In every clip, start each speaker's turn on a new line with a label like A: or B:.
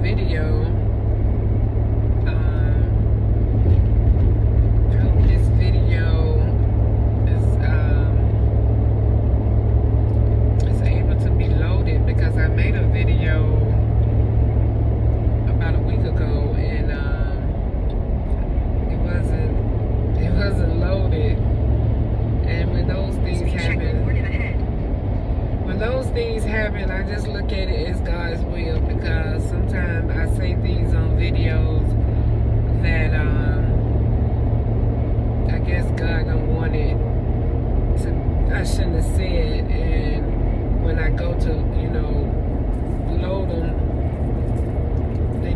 A: video. I hope this video is able to be loaded, because I made a video about a week ago and it wasn't loaded. And when those things happen, I just look at it as God's will, because sometimes I say things on videos that I guess God don't want it to, I shouldn't have said, and when I go to, load them, they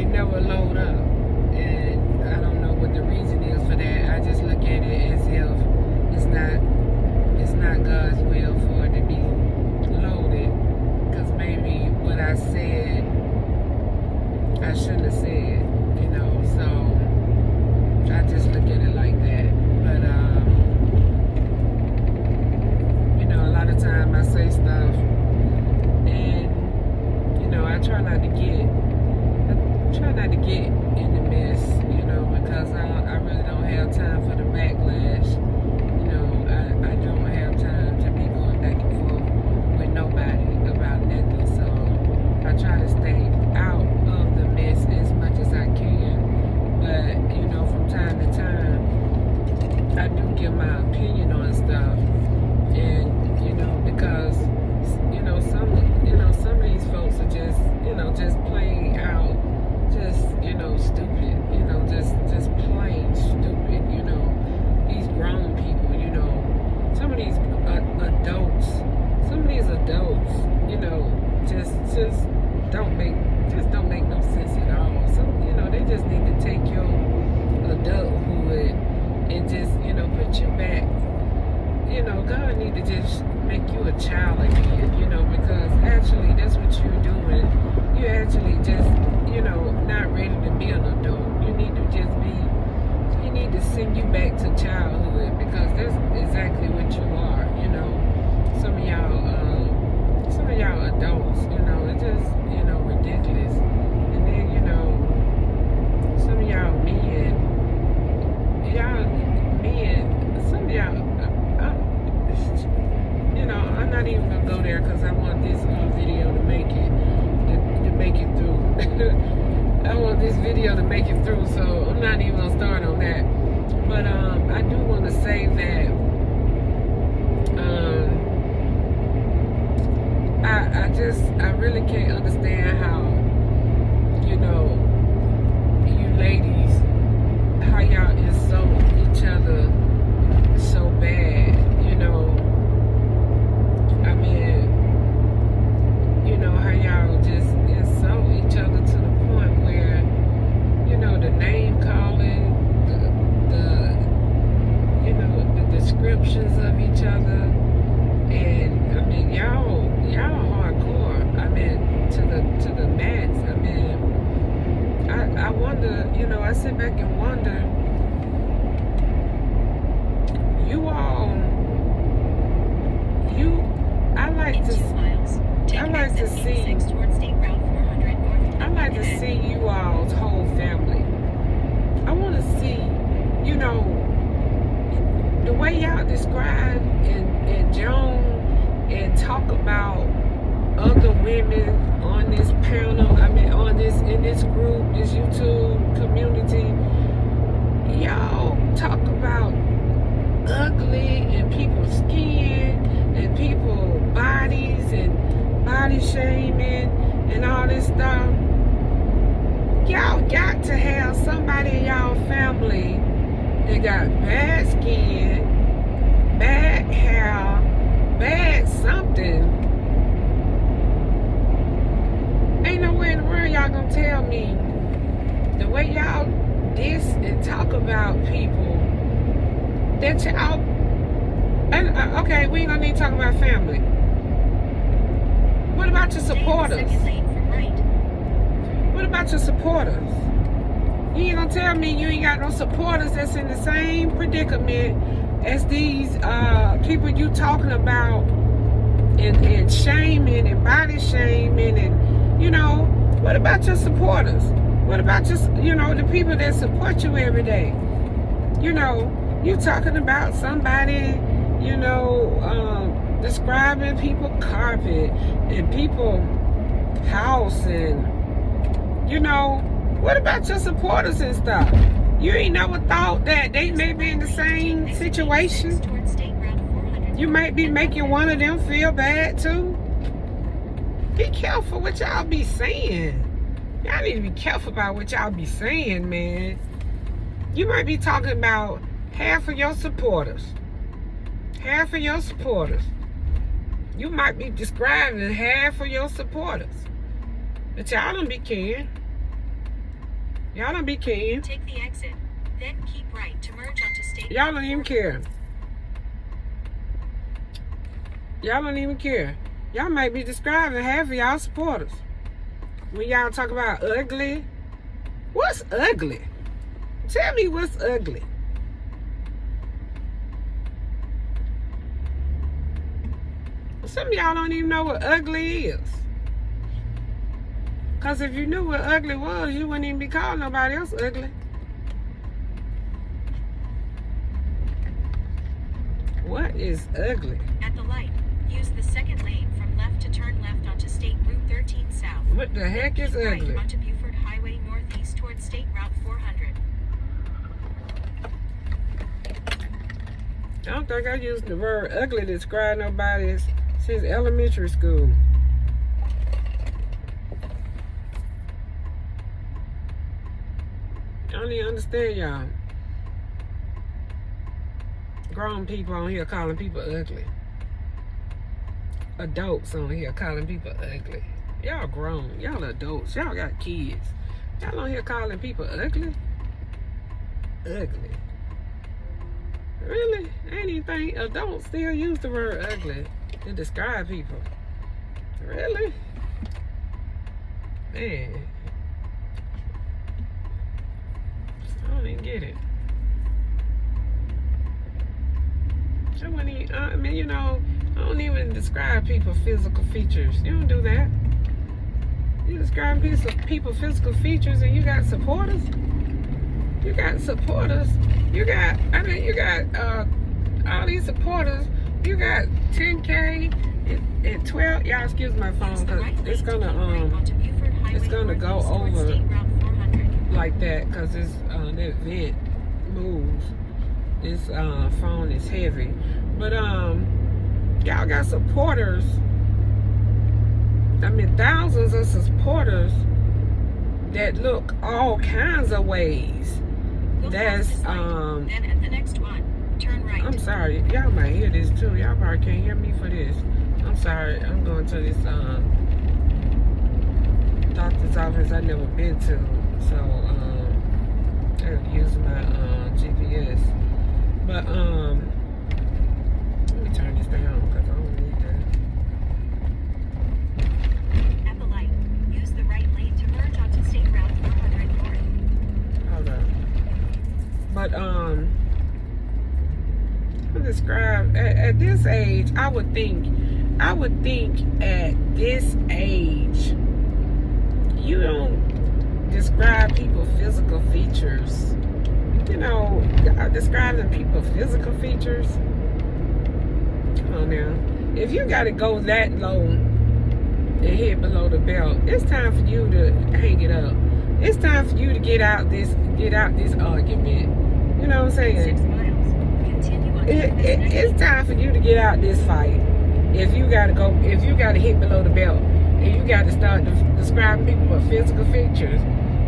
A: never load up, and I don't know what the reason is for that. I just look at it as if it's not God's will for it to be loaded, because maybe what I said I shouldn't have said, so I just look at it like that. But a lot of time I say stuff and I try not to get in the mess, because I really don't have time for the backlash. I don't have time to be going back and forth with nobody about nothing. So I try to stay out of the mess as much as I can. But, from time to time, I do give my opinion on stuff. And, because, some of these folks are just playing out, stupid, just plain stupid, these grown people, some of these adults, just don't make no sense at all. Some, they just need to take your adulthood and just, put you back. God need to just make you a child again, because actually that's what you're doing. You actually just, not ready to be an adult. You need to send you back to childhood, because that's exactly what you are, Some of y'all adults, it's just, ridiculous. And then, some of y'all men, some of y'all, I'm not even gonna go there, because I want this video to make it through. I want this video to make it through, so I'm not even gonna start on that. But I do want to say that I really can't understand how, you ladies, how y'all insult each other so bad, I mean, how y'all just insult each other to the point where, the name calling, the descriptions of each other, and I mean, y'all hardcore. I mean, to the max. I mean, I wonder, I sit back and wonder, I like to see you all's whole family. I want to see, the way y'all describe and Joan and talk about other women on this panel, in this group, this YouTube community. Y'all talk about ugly and people's skin and people's bodies and body shaming and all this stuff. Y'all got to have somebody in y'all family that got bad skin, bad hair, bad something. Ain't no way in the world y'all gonna tell me the way y'all diss and talk about people that y'all, and okay, we ain't gonna need to talk about family. What about your supporters? What about your supporters? You ain't gonna tell me you ain't got no supporters that's in the same predicament as these people you talking about and shaming and body shaming and What about your supporters? What about just, the people that support you every day? You talking about somebody, describing people carpet and people house and, what about your supporters and stuff? You ain't never thought that they may be in the same situation? You might be making one of them feel bad too. Be careful what y'all be saying. Y'all need to be careful about what y'all be saying, man. You might be talking about half of your supporters. Half of your supporters. You might be describing half of your supporters. But y'all don't be caring. Y'all don't be caring.
B: Take the exit, then keep right to merge onto state.
A: Y'all don't even care. Y'all don't even care. Y'all might be describing half of y'all supporters. When y'all talk about ugly, what's ugly? Tell me what's ugly. Some of y'all don't even know what ugly is. Because if you knew what ugly was, you wouldn't even be calling nobody else ugly. What is ugly?
B: At the light, use the second lane from left to turn left onto State Route 13 South.
A: What the heck is ugly?
B: Right onto Buford Highway northeast towards State Route 400.
A: I don't think I used the word ugly to describe nobody since elementary school. I don't even understand y'all. Grown people on here calling people ugly. Adults on here calling people ugly. Y'all grown. Y'all adults. Y'all got kids. Y'all on here calling people ugly? Ugly. Really? Anything? Adults still use the word ugly to describe people. Really? Man. I don't even get it. I don't even describe people's physical features. You don't do that. You describe people's physical features and you got supporters. You got supporters. You got all these supporters. You got 10K and 12. Y'all excuse my phone because it's gonna go over like that because it's the vent moves. This phone is heavy. But y'all got supporters. I mean thousands of supporters that look all kinds of ways. That's
B: then at the next one, turn right.
A: I'm sorry, y'all might hear this too. Y'all probably can't hear me for this. I'm sorry, I'm going to this doctor's office I've never been to. So I have to use my GPS. But let me turn this down because I don't need that.
B: At the light, use the right lane to merge onto State Route 400 North.
A: Hold on. But describe at this age, I would think at this age, you don't describe people's physical features. Describing people's physical features. Come on now. If you gotta go that low and hit below the belt, it's time for you to hang it up. It's time for you to get out this argument. You know what I'm saying?
B: 6 miles. Continue on
A: It's time for you to get out this fight. If you gotta hit below the belt and you gotta start describing people with physical features,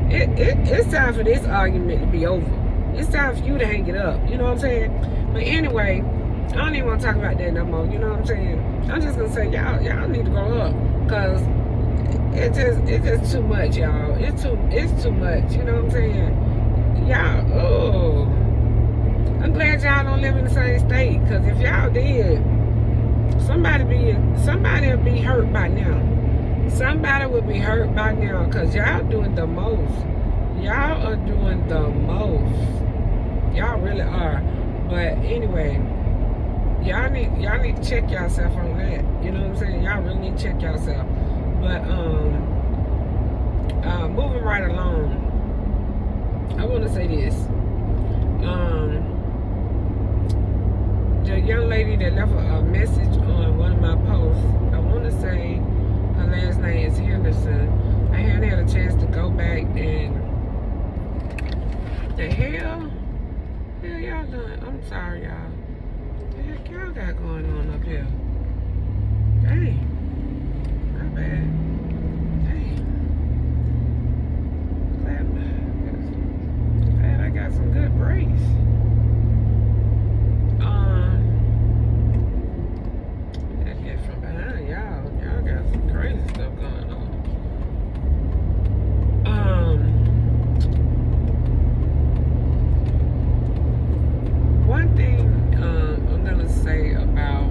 A: it's time for this argument to be over. It's time for you to hang it up. You know what I'm saying? But anyway, I don't even want to talk about that no more. You know what I'm saying? I'm just gonna say y'all need to grow up, cause it's just too much, y'all. It's too much. You know what I'm saying? Y'all, I'm glad y'all don't live in the same state, cause if y'all did, somebody will be hurt by now. Somebody will be hurt by now, cause y'all doing the most. Y'all are doing the most. Y'all really are. But anyway, y'all need to check yourself on that. You know what I'm saying? Y'all really need to check yourself. But right along, I want to say this. The young lady that left a message on one of my posts, I want to say her last name is Henderson. I hadn't had a chance to go back and the hell y'all doing? I'm sorry, y'all. The heck y'all got going on up here? Dang. My bad. Dang. Glad I got some good brakes. Let's get from behind y'all. Y'all got some crazy stuff going on. One thing I'm gonna say about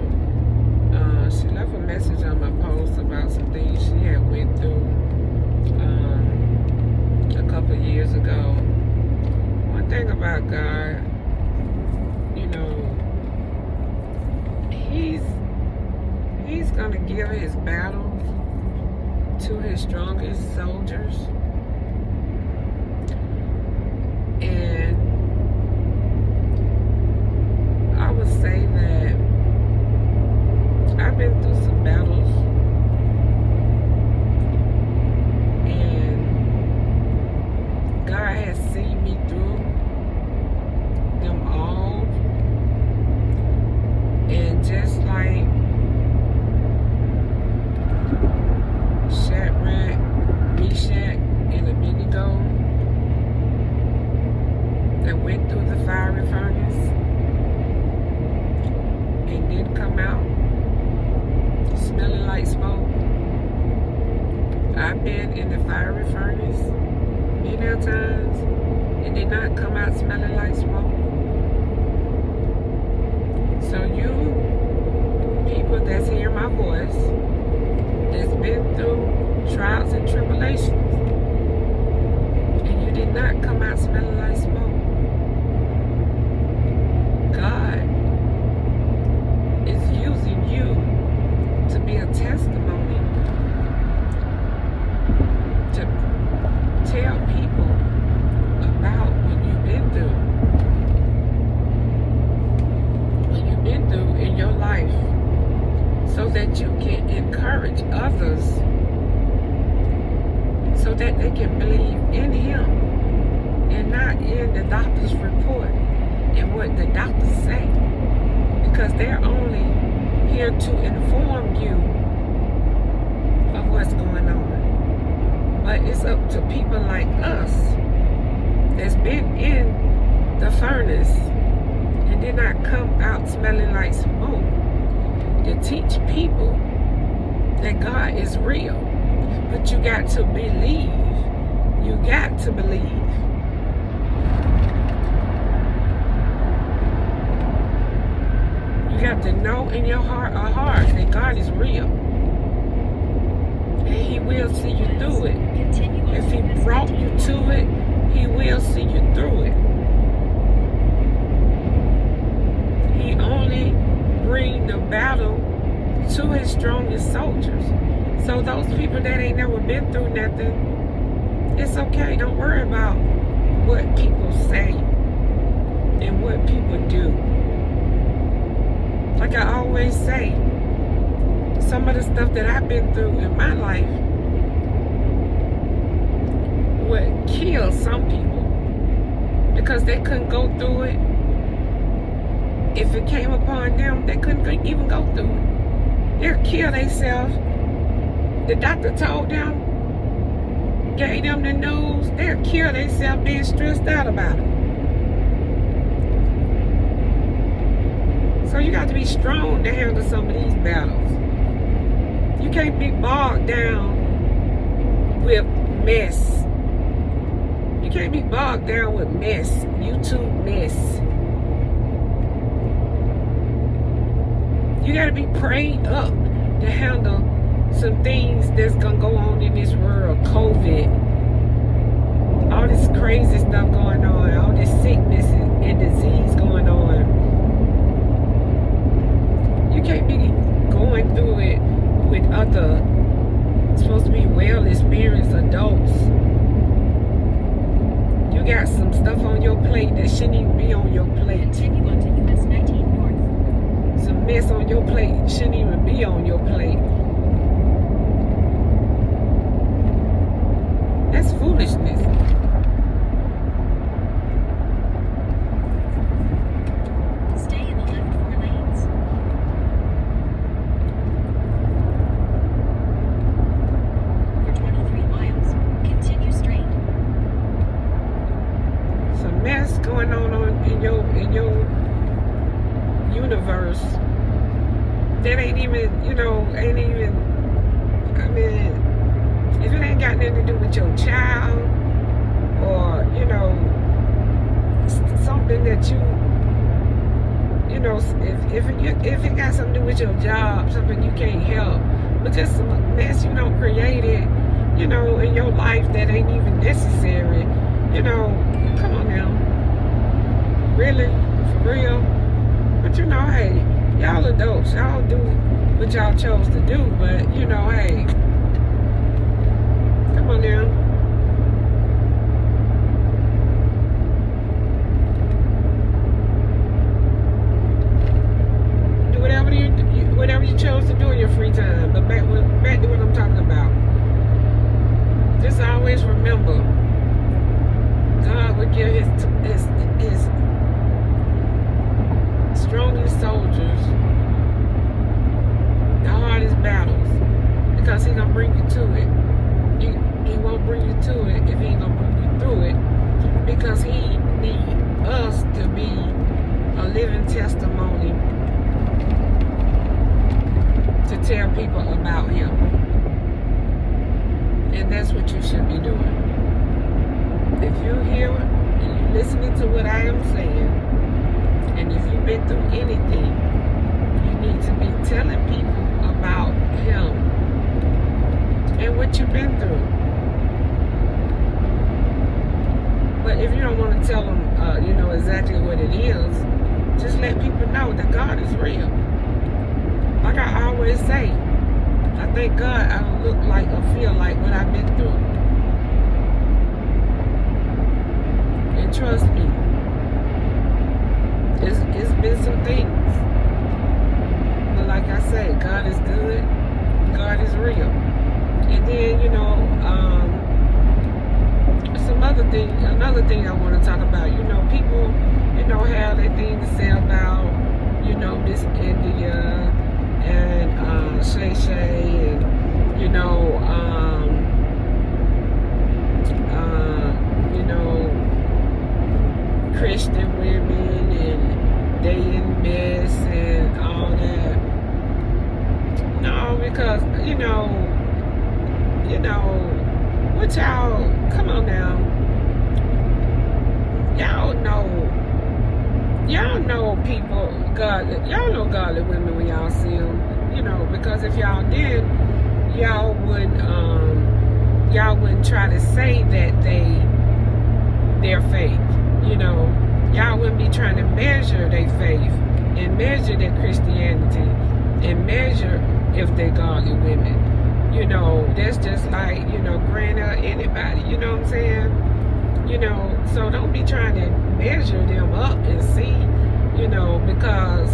A: she left a message on my post about some things she had went through a couple of years ago. One thing about God, you know, He's gonna give His battles to His strongest soldiers. And I would say that I've been through some battles, and God has seen me through them all. And just like Shadrach, Meshach, and Abednego that went through the fiery furnace and didn't come out smelling like smoke. I've been in the fiery furnace many times and did not come out smelling like smoke. So you people that's hearing my voice, that's been through trials and tribulations, and you did not come out smelling like smoke, God is using you to be a testimony, to tell people about what you've been through. What you've been through in your life, so that you can encourage others, so that they can believe in Him and not in the doctor's report and what the doctors say, because they're only here to inform you of what's going on. But it's up to people like us that's been in the furnace and did not come out smelling like smoke, to teach people that God is real. But you got to believe. You got to believe. You got to know in your heart of hearts that God is real. And He will see you through it. If He brought you to it, He will see you through it. He only bring the battle to His strongest soldiers. So those people that ain't never been through nothing, it's okay. Don't worry about what people say and what people do. Like I always say, some of the stuff that I've been through in my life would kill some people because they couldn't go through it. If it came upon them, they couldn't even go through it. They'll kill themselves. The doctor told them, gave them the news, they'll kill themselves being stressed out about it. So you got to be strong to handle some of these battles. You can't be bogged down with mess. You can't be bogged down with mess. YouTube mess. You got to be prayed up to handle some things that's going to go on in this world. COVID. All this crazy stuff going on. All this sickness and disease going on. You can't be going through it with other supposed to be well-experienced adults stuff on your plate that shouldn't even be on your plate.
B: Continue onto US 19 North.
A: Some mess on your plate shouldn't even be on your plate. That's foolishness.
B: Stay in the left 4 lanes. For 23 miles, continue straight.
A: Some mess going on in your universe that ain't even, I mean, if it ain't got nothing to do with your child or, something that if it got something to do with your job, something you can't help, but just some mess you don't create it, in your life that ain't even necessary, come on now. Really? For real? But hey, y'all adults, y'all do what y'all chose to do, but hey, come on now. Do whatever you chose to do in your free time. But back to what I'm talking about. Just always remember, God will give his strongest soldiers the hardest battles, because he's gonna bring you to it. He won't bring you to it if he ain't gonna bring you through it, because he needs us to be a living testimony to tell people about him. And that's what you should be doing. If you're here and you're listening to what I am saying, and if you've been through anything, you need to be telling people about him and what you've been through. But if you don't want to tell them, exactly what it is, just let people know that God is real. Like I always say, I thank God I don't look like or feel like what I've been through. And trust me, it's been some things. But like I say, God is good. God is real. And then, another thing I want to talk about, people, have their thing to say about, Miss India and Shay Shay and, Christian women and they in mess and all that. No, because, what y'all, come on now. Y'all know people, y'all know godly women when y'all see them, because if y'all did, y'all wouldn't try to say that they're fake, y'all wouldn't be trying to measure their faith and measure their Christianity and measure if they're godly women. That's just like, Grandma, anybody, you know what I'm saying? So don't be trying to measure them up and see, because,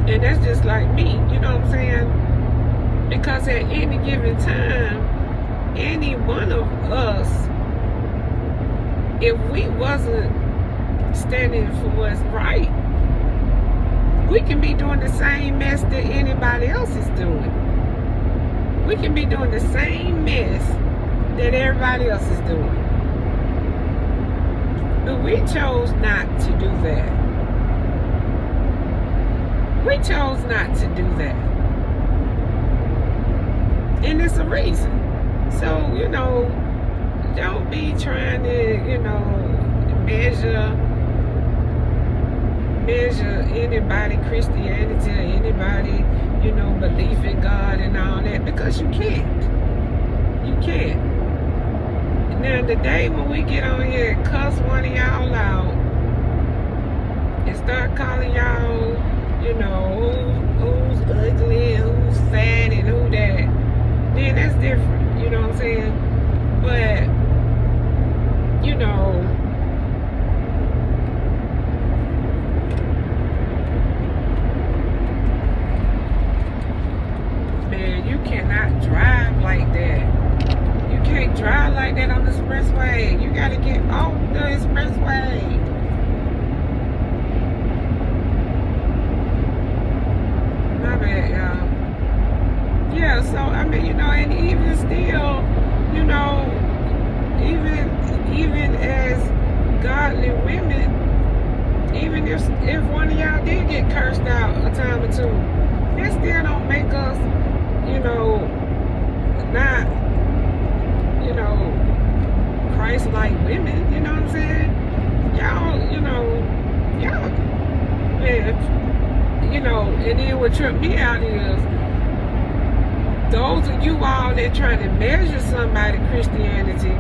A: and that's just like me, you know what I'm saying? Because at any given time, any one of us, if we wasn't standing for what's right, we can be doing the same mess that anybody else is doing. We can be doing the same mess that everybody else is doing. But we chose not to do that. We chose not to do that. And it's a reason. So, don't be trying to, measure anybody Christianity or anybody, belief in God and all that, because you can't. You can't. Now, the day when we get on here and cuss one of y'all out and start calling y'all, who's ugly and who's fat and who that, then that's different. You know what I'm saying? But, if one of y'all did get cursed out a time or two, that still don't make us, not, Christ-like women, you know what I'm saying? Y'all, man, and then what tripped me out is those of you all that trying to measure somebody Christianity,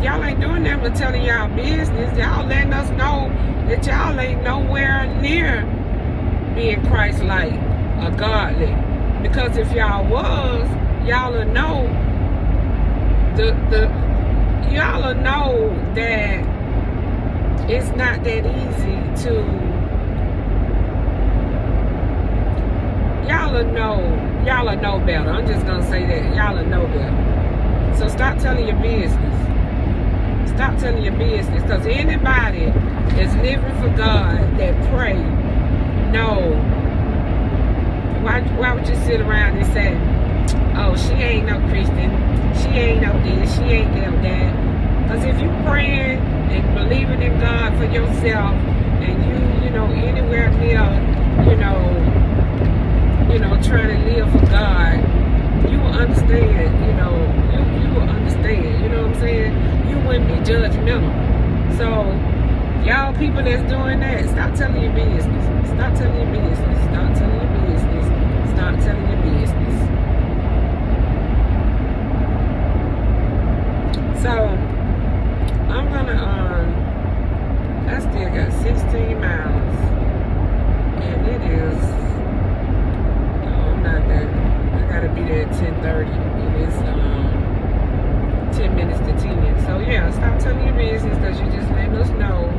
A: y'all ain't doing that but telling y'all business. Y'all letting us know that y'all ain't nowhere near being Christ-like or godly. Because if y'all was, y'all will know y'all will know that it's not that easy to. Y'all will know better. I'm just gonna say that. Y'all will know better. So stop telling your business. Stop telling your business. Because anybody that's living for God, that pray, no. Why would you sit around and say, oh, she ain't no Christian, she ain't no this, she ain't no that? Because if you praying and believing in God for yourself, and you anywhere near, trying to live for God, you will understand, you will understand, you know what I'm saying? You wouldn't be judgmental. So, y'all people that's doing that, stop telling your business. Stop telling your business. Stop telling your business. Stop telling your business. So, I'm gonna, I still got 16 miles. And it is, I'm not that, I gotta be there at 10:30. And it's, 10 minutes to 10. So, yeah, stop telling your business because you just letting us know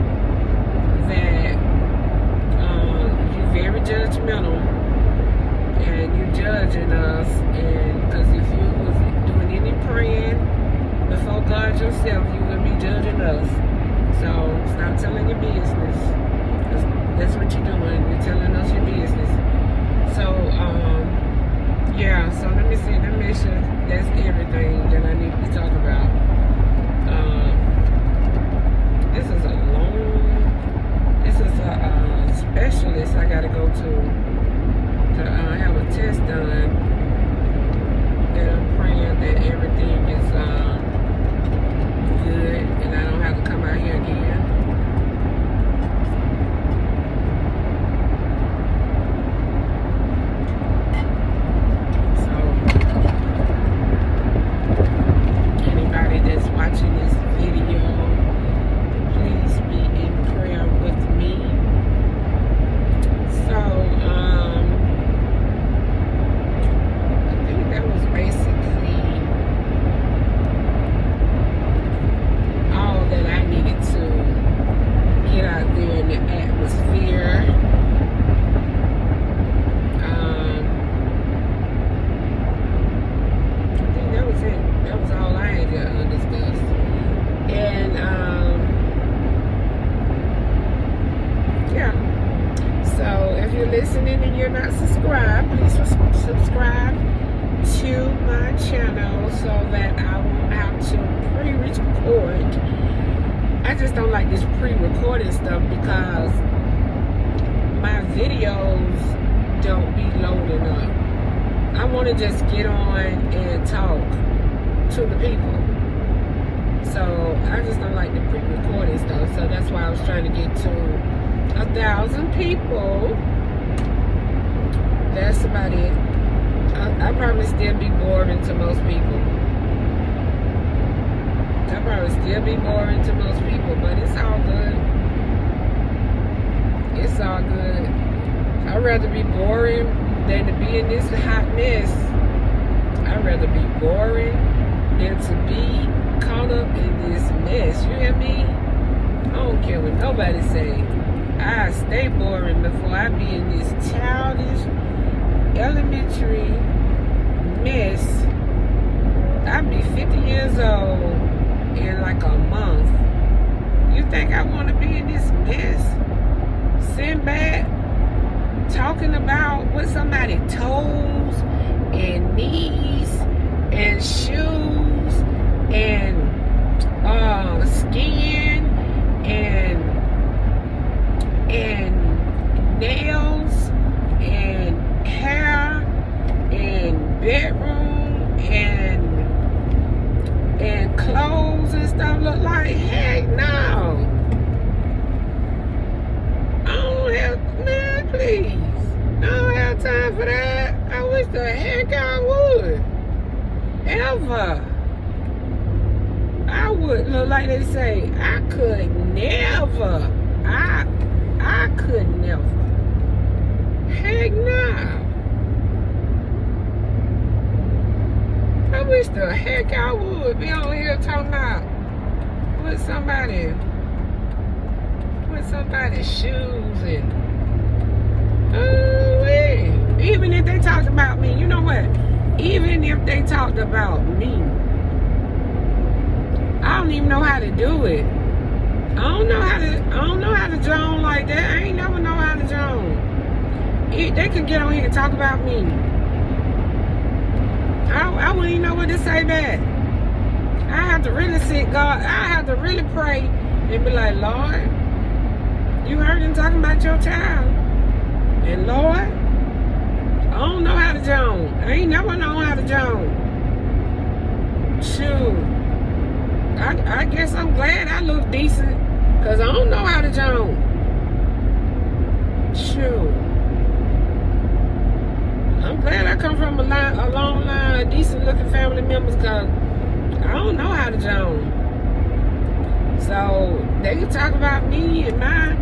A: that you're very judgmental and you're judging us. And because if you was doing any praying before God yourself, you would be judging us. So stop telling your business. That's what you're doing. You're telling us your business. So yeah. So let me see. Let me make sure that's everything that I need to talk about. This is a specialist I gotta go to have a test done. And I'm praying that everything is good and I don't have to come out here again. So anybody that's watching this video, please be in prayer with me. So, I think that was basically all that I needed to get out there in the atmosphere. I think that was it. That was all I had to discuss. And, yeah. So if you're listening and you're not subscribed, please subscribe to my channel so that I won't have to pre-record. I just don't like this pre-recorded stuff because my videos don't be loading up. I want to just get on and talk to the people. So I just don't like the pre-recorded stuff. So that's why I was trying to get to 1,000 people. That's about it. I'll probably still be boring to most people. I'll probably still be boring to most people, but it's all good. It's all good. I'd rather be boring than to be in this hot mess. I'd rather be boring than to be caught up in this mess. You hear me? I don't care what nobody say. I stay boring before I be in this childish, elementary mess. I'll be 50 years old in like a month. You think I want to be in this mess? Sinbad talking about what somebody toes and knees and shoes and skin and never. I would look like they say. I could never. I could never. Heck no. I wish the heck I would be on here talking about with somebody's shoes and even if they talked about me, you know what? Even if they talked about me, I don't even know how to do it. I don't know how to drone like that. I ain't never know how to drone. They can get on here and talk about me. I wouldn't even know what to say back. I have to really seek God. I have to really pray and be like, Lord, you heard them talking about your child. And Lord, I don't know how to drone. I ain't never known how to drone. Shoot. I guess I'm glad I look decent. Because I don't know how to drone. Shoot. I'm glad I come from a long line of decent looking family members because I don't know how to drone. So they can talk about me and my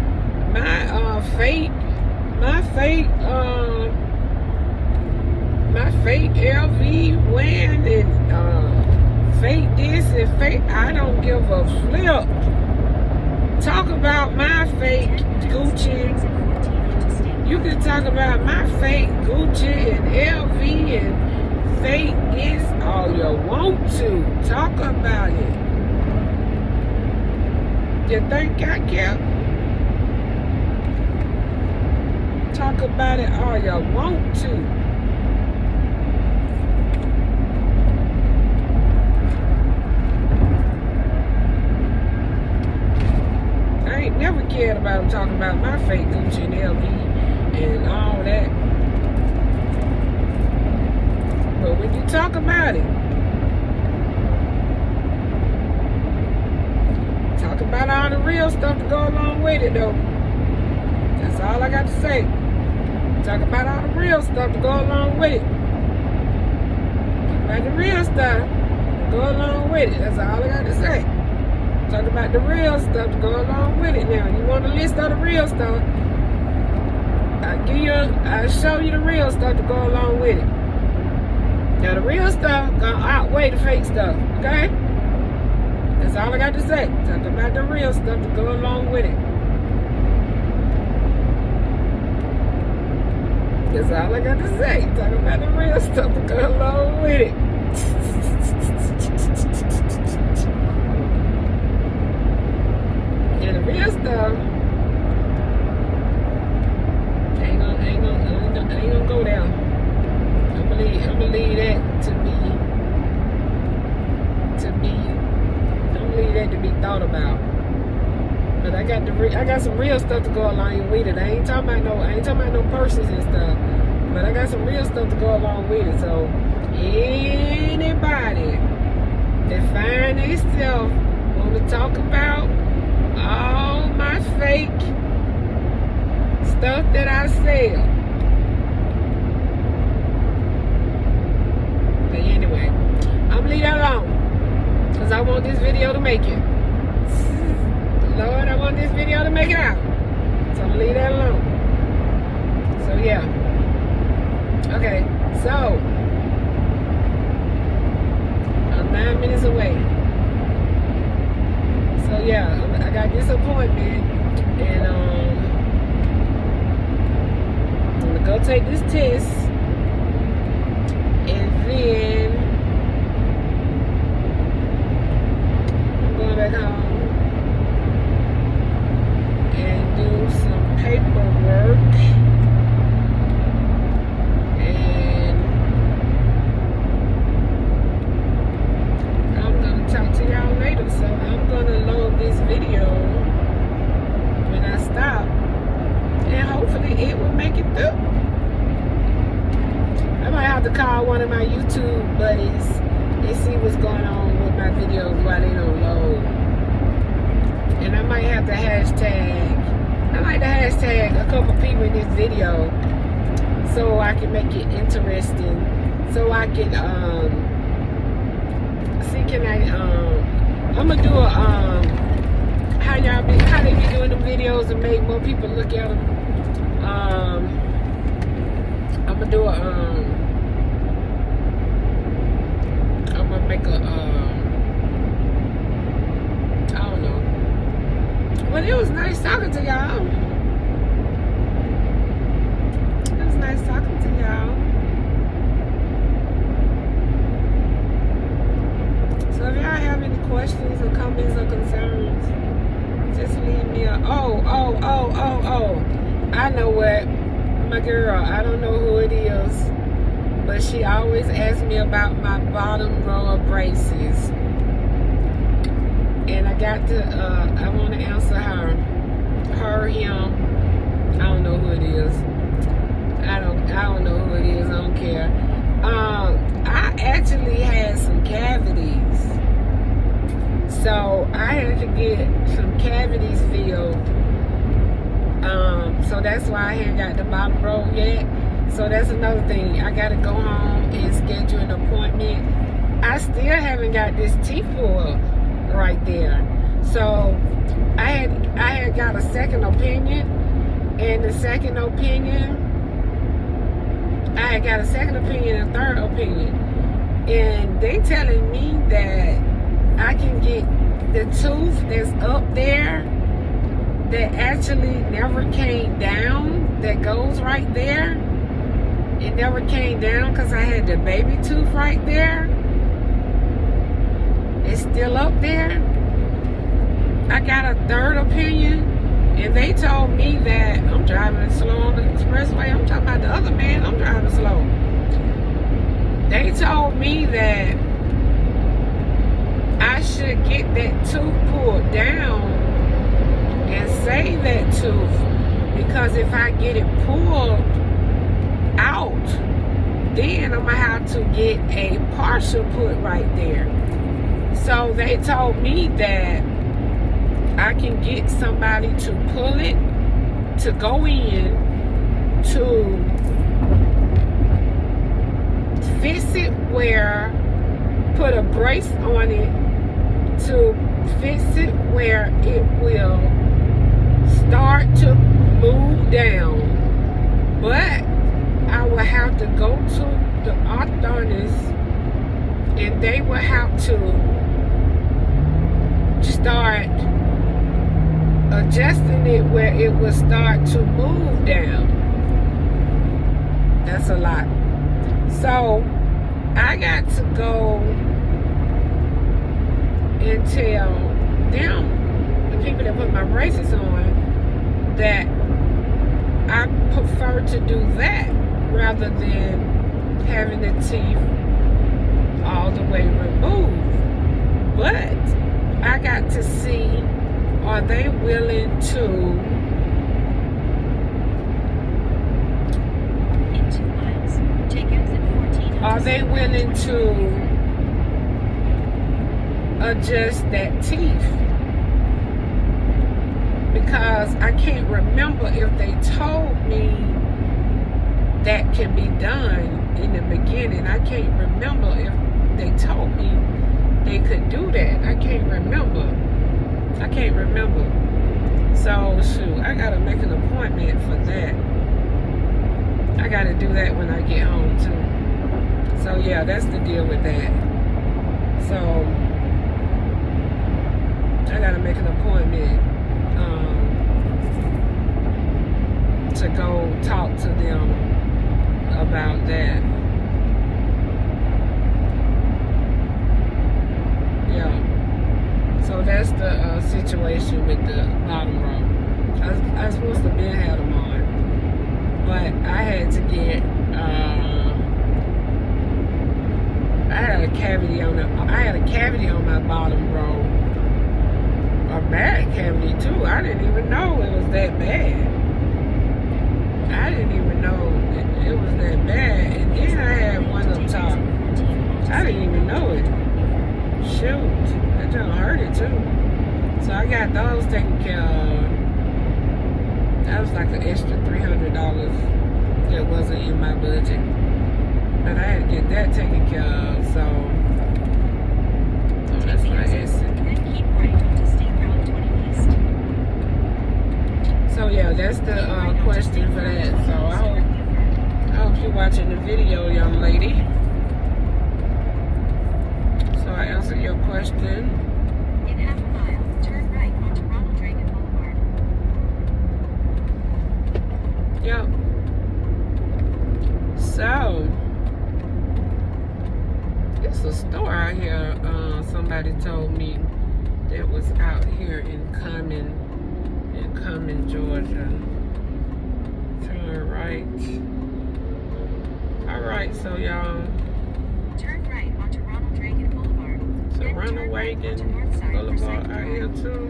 A: fake LV wearing and fake this and fake. I don't give a flip. Talk about my fake Gucci. You can talk about my fake Gucci and LV and fake this all you want to. Talk about it. You think I care? Talk about it all you want to. I ain't never cared about them talking about my fake Gucci and LV and all that. But when you talk about it, talk about all the real stuff to go along with it though. That's all I got to say. Talk about all the real stuff to go along with it. Talk about the real stuff to go along with it. That's all I got to say. Talk about the real stuff to go along with it. Now, you want a list of the real stuff? I'll show you the real stuff to go along with it. Now, the real stuff gonna outweigh the fake stuff. Okay? That's all I got to say. Talk about the real stuff to go along with it. That's all I got to say. Talk about the real stuff to go along with it. And the real stuff ain't gonna go down. I'm gonna leave that to be thought about. But I got some real stuff to go along with it. I ain't talking about no purses and stuff. But I got some real stuff to go along with it. So anybody that find themselves want to talk about all my fake stuff that I sell. But anyway, I'm gonna leave that alone. Because I want this video to make it. Lord, I want this video to make it out. So I'm gonna leave that alone. So yeah. Okay, so I'm 9 minutes away. So yeah, I got this appointment and I'm gonna go take this test and then I'm going back home and do some paperwork, and I'm gonna talk to y'all later. So I'm gonna load this video when I stop, and hopefully it will make it through. I might have to call one of my YouTube buddies and see what's going on with my videos while they don't load. And I might have to hashtag a couple people in this video so I can make it interesting, so I can can I, I'm gonna do a, how they be doing them videos and make more people look at them. I'm gonna do a, I'm gonna make a, I don't know. Well, it was nice talking to y'all. It was nice talking to y'all. So if y'all have any questions or comments or concerns, just leave me a, oh. I know what, my girl, I don't know who it is, but she always asks me about my bottom row of braces. And I got to, I want to answer her, him, I don't know who it is. I don't know who it is, I don't care. I actually had some cavities. So I had to get some cavities filled. So that's why I haven't got the bottom row yet. So that's another thing. I gotta go home and schedule an appointment. I still haven't got this teeth pulled right there. So I had got a second opinion, and the second opinion, I had got a second opinion and a third opinion, and they telling me that I can get the tooth that's up there that actually never came down, that goes right there. It never came down because I had the baby tooth right there. It's still up there. I got a third opinion, and they told me that I'm driving slow on the expressway. I'm talking about the other man, I'm driving slow. They told me that I should get that tooth pulled down and save that tooth, because if I get it pulled out, then I'm gonna have to get a partial put right there. So they told me that I can get somebody to pull it, to go in, to fix it where, put a brace on it, to fix it where it will start to move down. But I will have to go to the orthodontist, and they will have to start adjusting it where it will start to move down. That's a lot. So I got to go and tell them, the people that put my braces on, that I prefer to do that rather than having the teeth all the way removed. But I got to see, are they willing to,
B: In 2 miles, take exit 14.
A: are they willing to adjust that teeth? Because I can't remember if they told me that can be done in the beginning. I can't remember if they told me they could do that. I can't remember. So shoot, I gotta make an appointment for that. I gotta do that when I get home too. So yeah, that's the deal with that. So I gotta make an appointment to go talk to them about that. Yeah. So that's the situation with the bottom row. I was supposed to have been had them on, but I had to get. I had a cavity on my bottom row. A bad cavity too. I didn't even know it was that bad. I didn't even know it was that bad. And then I had one up top. I didn't even know it. Shoot, that just hurt it too. So I got those taken care of. That was like an extra $300 that wasn't in my budget. But I had to get that taken care of. So question.
B: In half a mile, turn right onto Ronald Reagan Boulevard.
A: Yep. So, it's a store out here. Somebody told me that was out here in Cumming, Georgia. Turn right. All right, so y'all.
B: Turn right onto Ronald Reagan Boulevard.
A: So
B: Then
A: Ronald
B: turn right onto
A: Reagan
B: Northside
A: Boulevard
B: Forsyth
A: out here
B: Drive.
A: too.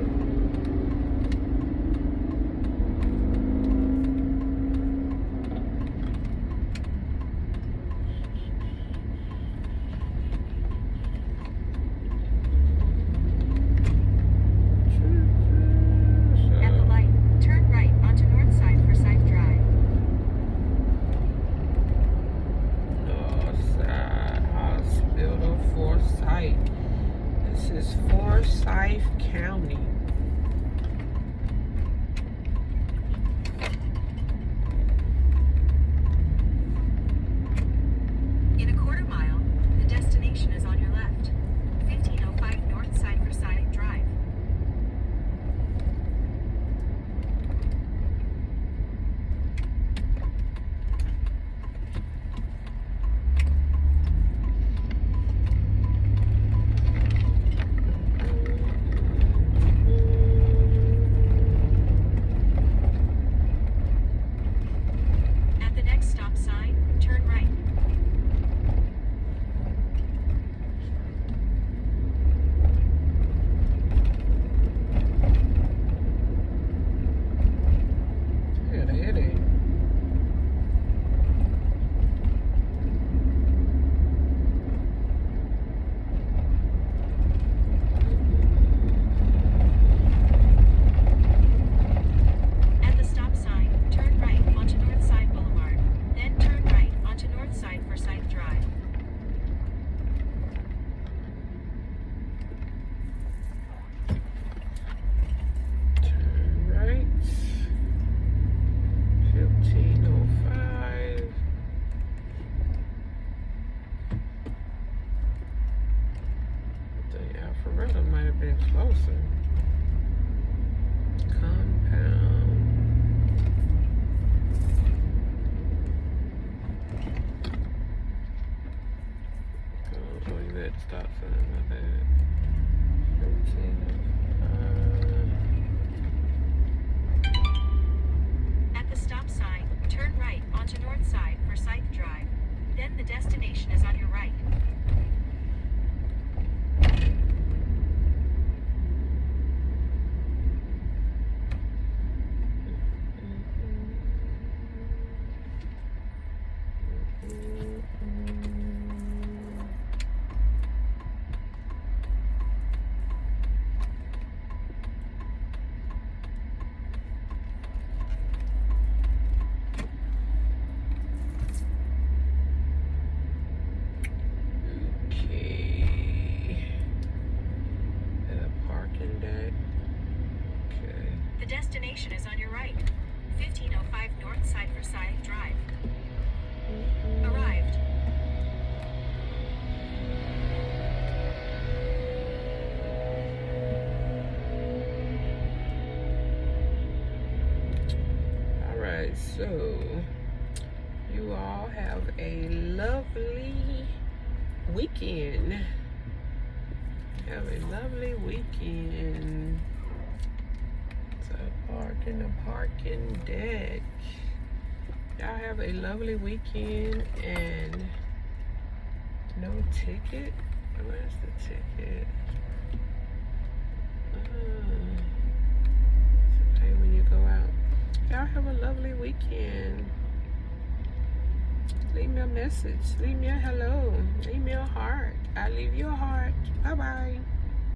B: At the light, turn right onto Northside Forsyth Drive.
A: Northside Hospital, Forsyth. This is Forsyth County.
B: In a quarter mile, the destination is on your left. 1505 Northside Forsyth Drive. At the next stop sign, turn right.
A: Yeah, the headache.
B: At the stop sign, turn right onto Northside Boulevard. Then turn right onto Northside Forsyth Drive.
A: Turn right. 1505. The Alpharetta might have been closer. Compound. Oh, you at the stop sign, my bad. 1505.
B: At the stop sign, turn right onto Northside Forsyth Drive. Then the destination is on your right.
A: Okay. At a parking deck. Okay.
B: The destination is on your right. 1505 Northside Forsyth Drive. Arrived.
A: All right, so you all have a lovely weekend. Have a lovely weekend. So park in the parking deck. Y'all have a lovely weekend and no ticket. Where's the ticket? To pay when you go out. Y'all have a lovely weekend. Leave me a message. Leave me a hello. Leave me a heart. I leave you a heart. Bye-bye.